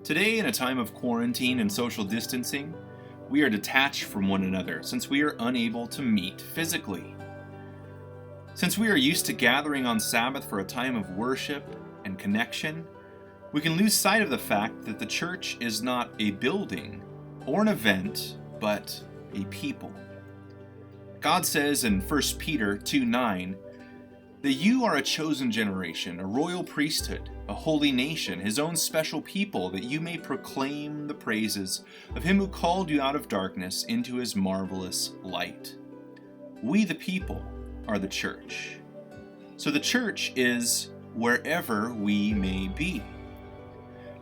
Today, in a time of quarantine and social distancing, we are detached from one another since we are unable to meet physically. Since we are used to gathering on Sabbath for a time of worship and connection, we can lose sight of the fact that the church is not a building or an event, but a people. God says in 1 Peter 2:9 that you are a chosen generation, a royal priesthood, a holy nation, his own special people, that you may proclaim the praises of him who called you out of darkness into his marvelous light. We, the people, are the church. So the church is wherever we may be.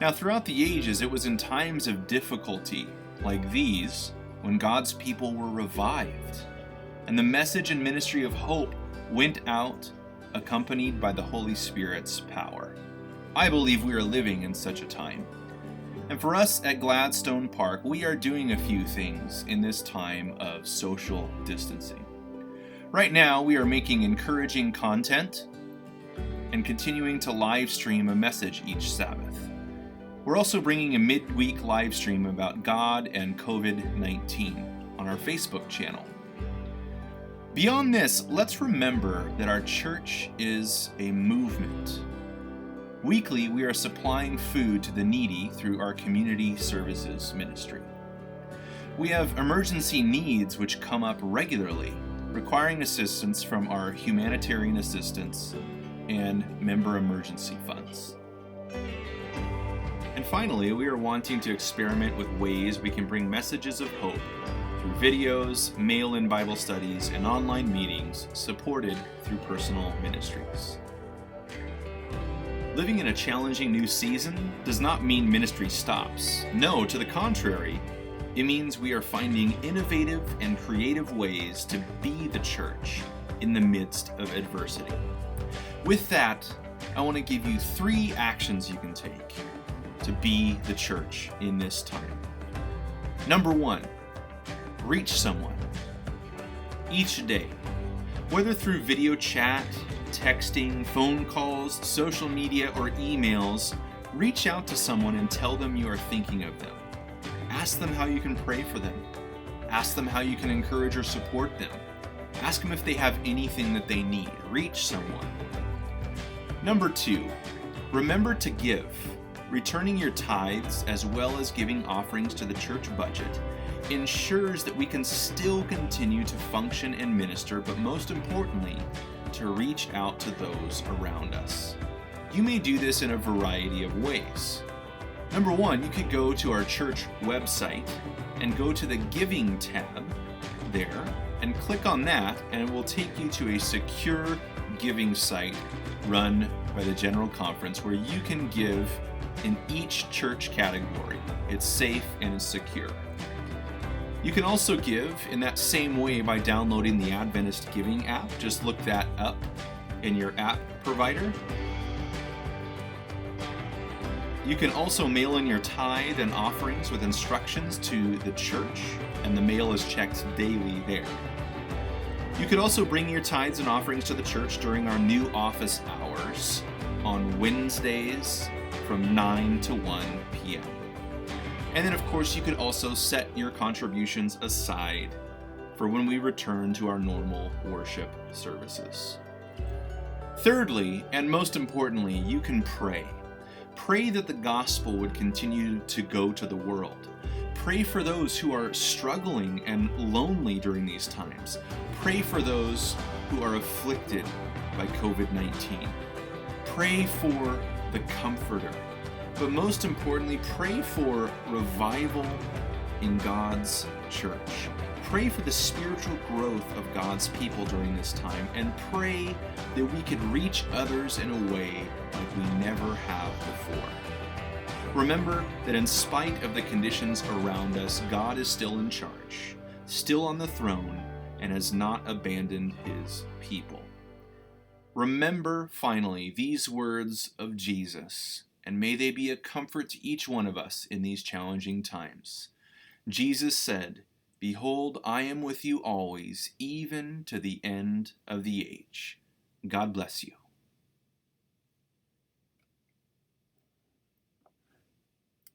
Now, throughout the ages, it was in times of difficulty like these when God's people were revived, and the message and ministry of hope went out accompanied by the Holy Spirit's power. I believe we are living in such a time. And for us at Gladstone Park, we are doing a few things in this time of social distancing. Right now, we are making encouraging content and continuing to live stream a message each Sabbath. We're also bringing a midweek live stream about God and COVID-19 on our Facebook channel. Beyond this, let's remember that our church is a movement. Weekly, we are supplying food to the needy through our community services ministry. We have emergency needs which come up regularly, requiring assistance from our humanitarian assistance and member emergency funds. And finally, we are wanting to experiment with ways we can bring messages of hope through videos, mail-in Bible studies, and online meetings supported through personal ministries. Living in a challenging new season does not mean ministry stops. No, to the contrary, it means we are finding innovative and creative ways to be the church in the midst of adversity. With that, I want to give you 3 actions you can take to be the church in this time. Number 1, reach someone each day, whether through video chat, texting, phone calls, social media, or emails. Reach out to someone and tell them you are thinking of them. Ask them how you can pray for them. Ask them how you can encourage or support them. Ask them if they have anything that they need. Reach someone. Number 2, remember to give. Returning your tithes as well as giving offerings to the church budget ensures that we can still continue to function and minister, but most importantly, to reach out to those around us. You may do this in a variety of ways. Number 1, you could go to our church website and go to the Giving tab there and click on that, and it will take you to a secure giving site run by the General Conference where you can give in each church category. It's safe and it's secure. You can also give in that same way by downloading the Adventist Giving app. Just look that up in your app provider. You can also mail in your tithe and offerings with instructions to the church, and the mail is checked daily there. You could also bring your tithes and offerings to the church during our new office hours on Wednesdays from 9 to 1 p.m. And then, of course, you could also set your contributions aside for when we return to our normal worship services. Thirdly, and most importantly, you can pray. Pray that the gospel would continue to go to the world. Pray for those who are struggling and lonely during these times. Pray for those who are afflicted by COVID-19. Pray for the Comforter. But most importantly, pray for revival in God's church. Pray for the spiritual growth of God's people during this time, and pray that we could reach others in a way like we never have before. Remember that in spite of the conditions around us, God is still in charge, still on the throne, and has not abandoned his people. Remember, finally, these words of Jesus, and may they be a comfort to each one of us in these challenging times. Jesus said, "Behold, I am with you always, even to the end of the age." God bless you.